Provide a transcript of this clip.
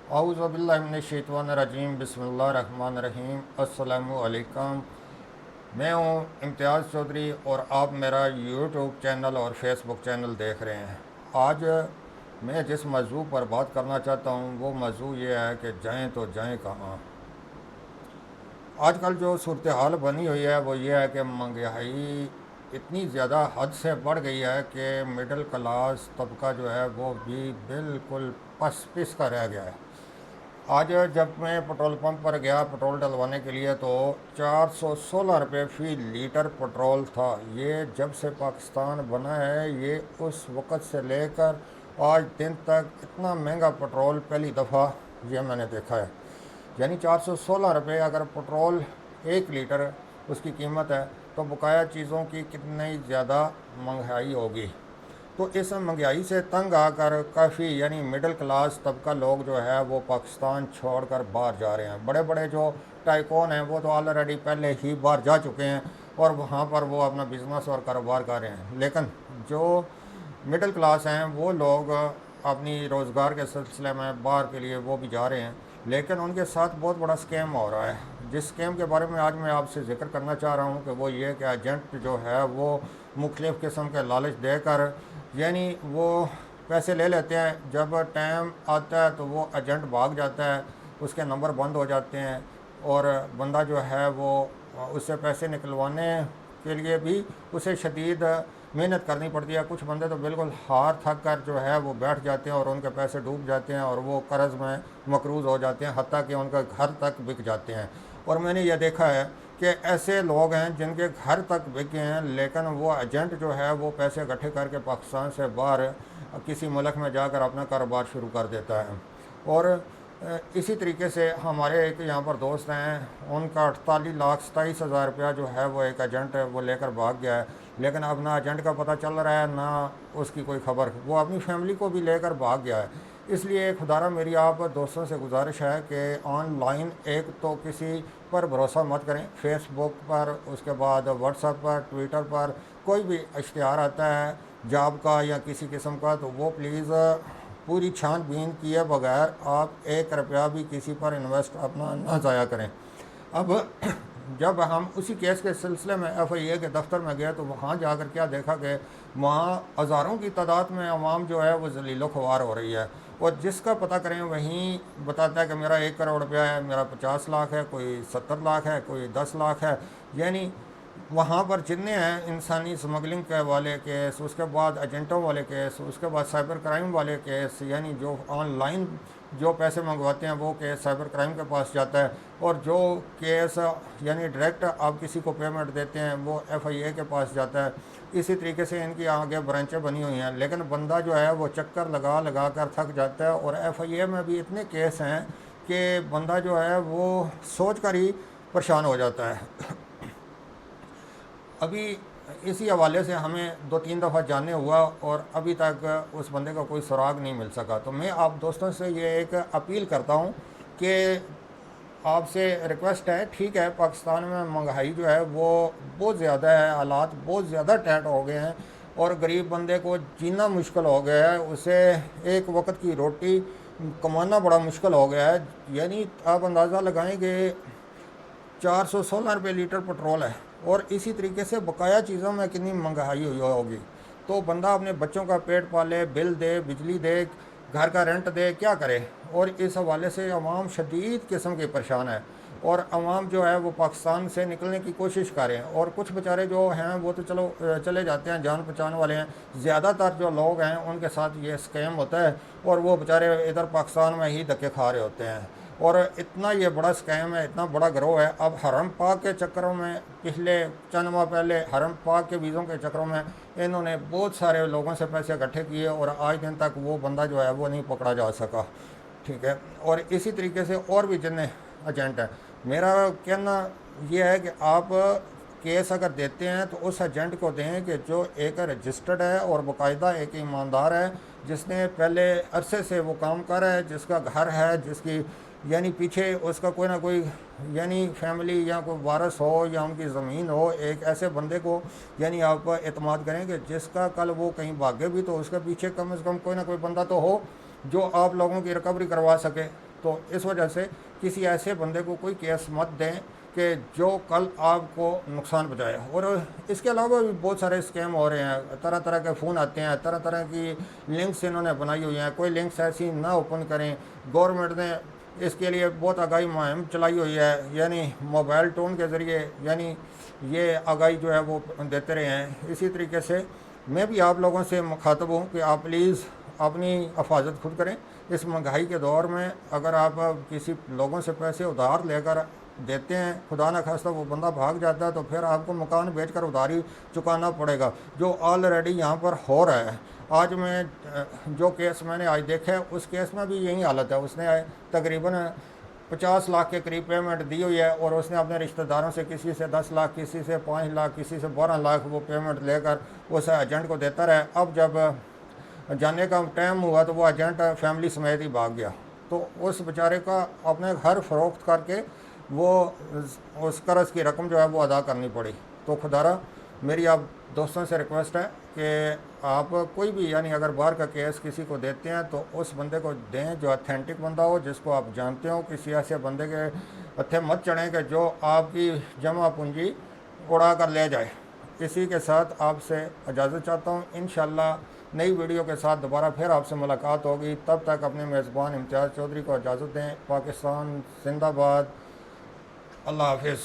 اعوذ باللہ من الشیطان الرجیم بسم اللہ الرحمن الرحیم السلام علیکم۔ میں ہوں امتیاز چودھری اور آپ میرا یوٹیوب چینل اور فیس بک چینل دیکھ رہے ہیں۔ آج میں جس موضوع پر بات کرنا چاہتا ہوں وہ موضوع یہ ہے کہ جائیں تو جائیں کہاں۔ آج کل جو صورتحال بنی ہوئی ہے وہ یہ ہے کہ مہنگائی اتنی زیادہ حد سے بڑھ گئی ہے کہ مڈل کلاس طبقہ جو ہے وہ بھی بالکل پس کا رہ گیا ہے۔ آج جب میں پٹرول پمپ پر گیا پٹرول ڈلوانے کے لیے تو 416 روپے فی لیٹر پٹرول تھا۔ یہ جب سے پاکستان بنا ہے یہ اس وقت سے لے کر آج دن تک اتنا مہنگا پٹرول پہلی دفعہ یہ میں نے دیکھا ہے۔ یعنی 416 روپے اگر پٹرول 1 لیٹر اس کی قیمت ہے تو بقایا چیزوں کی کتنی زیادہ مہنگائی ہوگی۔ تو اس مہنگائی سے تنگ آ کر کافی یعنی مڈل کلاس طبقہ لوگ جو ہے وہ پاکستان چھوڑ کر باہر جا رہے ہیں۔ بڑے بڑے جو ٹائکون ہیں وہ تو آلریڈی پہلے ہی باہر جا چکے ہیں اور وہاں پر وہ اپنا بزنس اور کاروبار کر رہے ہیں، لیکن جو مڈل کلاس ہیں وہ لوگ اپنی روزگار کے سلسلے میں باہر کے لیے وہ بھی جا رہے ہیں، لیکن ان کے ساتھ بہت بڑا اسکیم ہو رہا ہے۔ جس اسکیم کے بارے میں آج میں آپ سے ذکر کرنا چاہ رہا ہوں کہ وہ یہ کہ ایجنٹ جو ہے وہ مختلف قسم کے لالچ دے کر یعنی وہ پیسے لے لیتے ہیں، جب ٹائم آتا ہے تو وہ ایجنٹ بھاگ جاتا ہے، اس کے نمبر بند ہو جاتے ہیں اور بندہ جو ہے وہ اس سے پیسے نکلوانے کے لیے بھی اسے شدید محنت کرنی پڑتی ہے۔ کچھ بندے تو بالکل ہار تھک کر جو ہے وہ بیٹھ جاتے ہیں اور ان کے پیسے ڈوب جاتے ہیں اور وہ قرض میں مقروض ہو جاتے ہیں، حتیٰ کہ ان کا گھر تک بک جاتے ہیں۔ اور میں نے یہ دیکھا ہے کہ ایسے لوگ ہیں جن کے گھر تک بکے ہیں، لیکن وہ ایجنٹ جو ہے وہ پیسے اکٹھے کر کے پاکستان سے باہر کسی ملک میں جا کر اپنا کاروبار شروع کر دیتا ہے۔ اور اسی طریقے سے ہمارے ایک یہاں پر دوست ہیں، ان کا 48,27,000 روپیہ جو ہے وہ ایک ایجنٹ وہ لے کر بھاگ گیا ہے، لیکن اب نہ ایجنٹ کا پتہ چل رہا ہے نہ اس کی کوئی خبر، وہ اپنی فیملی کو بھی لے کر بھاگ گیا ہے۔ اس لیے خدارہ میری آپ دوستوں سے گزارش ہے کہ آن لائن ایک تو کسی پر بھروسہ مت کریں، فیس بک پر، اس کے بعد واٹس ایپ پر، ٹویٹر پر کوئی بھی اشتہار آتا ہے جاب کا یا کسی قسم کا تو وہ پلیز پوری چھان بین کیے بغیر آپ 1 روپیہ بھی کسی پر انویسٹ اپنا نہ ضائع کریں۔ اب جب ہم اسی کیس کے سلسلے میں FIA کے دفتر میں گئے تو وہاں جا کر کیا دیکھا کہ وہاں ہزاروں کی تعداد میں عوام جو ہے وہ ذلیل و خوار ہو رہی ہے، اور جس کا پتہ کریں وہیں بتاتا ہے کہ میرا 1 کروڑ روپیہ ہے، میرا 50 لاکھ ہے، کوئی 70 لاکھ ہے، کوئی 10 لاکھ ہے۔ یعنی وہاں پر جتنے ہیں انسانی سمگلنگ کے والے کیس، اس کے بعد ایجنٹوں والے کیس، اس کے بعد سائبر کرائم والے کیس، یعنی جو آن لائن جو پیسے منگواتے ہیں وہ کیس سائبر کرائم کے پاس جاتا ہے، اور جو کیس یعنی ڈائریکٹ آپ کسی کو پیمنٹ دیتے ہیں وہ FIA کے پاس جاتا ہے۔ اسی طریقے سے ان کی آگے برانچیں بنی ہوئی ہیں، لیکن بندہ جو ہے وہ چکر لگا لگا کر تھک جاتا ہے، اور FIA میں بھی اتنے کیس ہیں کہ بندہ جو ہے وہ سوچ کر ہی پریشان ہو جاتا ہے۔ ابھی اسی حوالے سے ہمیں 2-3 دفعہ جانے ہوا اور ابھی تک اس بندے کا کوئی سراغ نہیں مل سکا۔ تو میں آپ دوستوں سے یہ ایک اپیل کرتا ہوں کہ آپ سے ریکویسٹ ہے، ٹھیک ہے پاکستان میں مہنگائی جو ہے وہ بہت زیادہ ہے، حالات بہت زیادہ ٹائٹ ہو گئے ہیں اور غریب بندے کو جینا مشکل ہو گیا ہے، اسے ایک وقت کی روٹی کمانا بڑا مشکل ہو گیا ہے۔ یعنی آپ اندازہ لگائیں کہ 416 روپے لیٹر پٹرول ہے اور اسی طریقے سے بقایا چیزوں میں کتنی مہنگائی ہوئی ہوگی، تو بندہ اپنے بچوں کا پیٹ پالے، بل دے، بجلی دے، گھر کا رینٹ دے، کیا کرے؟ اور اس حوالے سے عوام شدید قسم کی پریشان ہے، اور عوام جو ہے وہ پاکستان سے نکلنے کی کوشش کر رہے ہیں، اور کچھ بیچارے جو ہیں وہ تو چلو چلے جاتے ہیں، جان پہچان والے ہیں۔ زیادہ تر جو لوگ ہیں ان کے ساتھ یہ اسکیم ہوتا ہے اور وہ بیچارے ادھر پاکستان میں ہی دھکے کھا رہے ہوتے ہیں، اور اتنا یہ بڑا اسکیم ہے، اتنا بڑا گروہ ہے۔ اب حرم پاک کے چکروں میں پچھلے چند ماہ پہلے حرم پاک کے ویزوں کے چکروں میں انہوں نے بہت سارے لوگوں سے پیسے اکٹھے کیے اور آج دن تک وہ بندہ جو ہے وہ نہیں پکڑا جا سکا، ٹھیک ہے۔ اور اسی طریقے سے اور بھی جتنے ایجنٹ ہیں، میرا کہنا یہ ہے کہ آپ کیس اگر دیتے ہیں تو اس ایجنٹ کو دیں کہ جو ایک رجسٹرڈ ہے اور باقاعدہ ایک ایماندار ہے، جس نے پہلے عرصے سے وہ کام کر رہا ہے، جس کا گھر ہے، جس کی یعنی پیچھے اس کا کوئی نہ کوئی یعنی فیملی یا کوئی وارث ہو یا ان کی زمین ہو، ایک ایسے بندے کو یعنی آپ اعتماد کریں کہ جس کا کل وہ کہیں بھاگے بھی تو اس کے پیچھے کم از کم کوئی نہ کوئی بندہ تو ہو جو آپ لوگوں کی ریکوری کروا سکے۔ تو اس وجہ سے کسی ایسے بندے کو کوئی کیس مت دیں کہ جو کل آپ کو نقصان پہنچائے. اور اس کے علاوہ بھی بہت سارے اسکیم ہو رہے ہیں, طرح طرح کے فون آتے ہیں, طرح طرح کی لنکس انہوں نے بنائی ہوئی ہیں. کوئی لنکس ایسی نہ اوپن کریں. گورنمنٹ نے اس کے لیے بہت آگاہی مہم چلائی ہوئی ہے, یعنی موبائل ٹون کے ذریعے یعنی یہ آگاہی جو ہے وہ دیتے رہے ہیں. اسی طریقے سے میں بھی آپ لوگوں سے مخاطب ہوں کہ آپ پلیز اپنی حفاظت خود کریں. اس مہنگائی کے دور میں اگر آپ کسی لوگوں سے پیسے ادھار لے کر دیتے ہیں, خدا نہ خواستہ وہ بندہ بھاگ جاتا ہے, تو پھر آپ کو مکان بیچ کر ادھاری چکانا پڑے گا, جو آلریڈی یہاں پر ہو رہا ہے. آج میں جو کیس میں نے آج دیکھا ہے اس کیس میں بھی یہی حالت ہے. اس نے تقریباً 50 لاکھ کے قریب پیمنٹ دی ہوئی ہے, اور اس نے اپنے رشتہ داروں سے کسی سے 10 لاکھ, کسی سے 5 لاکھ, کسی سے 12 لاکھ وہ پیمنٹ لے کر اس ایجنٹ کو دیتا رہا. اب جب جانے کا ٹائم ہوا تو وہ ایجنٹ فیملی سمیت ہی بھاگ گیا. تو اس بیچارے کا اپنے گھر فروخت کر کے وہ اس قرض کی رقم جو ہے وہ ادا کرنی پڑی. تو خدارا میری آپ دوستوں سے ریکویسٹ ہے کہ آپ کوئی بھی یعنی اگر باہر کا کیس کسی کو دیتے ہیں تو اس بندے کو دیں جو اتھینٹک بندہ ہو, جس کو آپ جانتے ہو. کسی ایسے بندے کے ہتھے مت چڑھیں کہ جو آپ کی جمع پونجی اڑا کر لے جائے. اسی کے ساتھ آپ سے اجازت چاہتا ہوں. انشاءاللہ نئی ویڈیو کے ساتھ دوبارہ پھر آپ سے ملاقات ہوگی. تب تک اپنے میزبان امتیاز چودھری کو اجازت دیں. پاکستان زندہ باد. اللہ حافظ.